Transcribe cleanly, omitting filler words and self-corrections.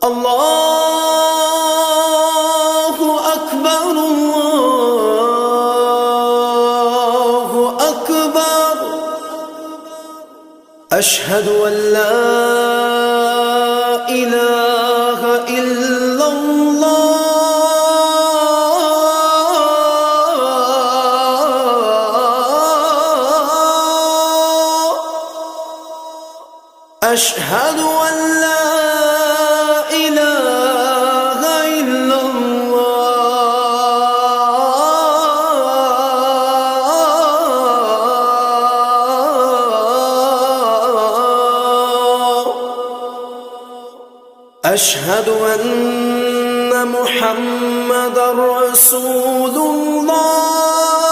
الله أكبر الله أكبر. أشهد أن لا إله إلا الله. أشهد أن لا إله إلا الله. أشهد أن محمدًا رسول الله.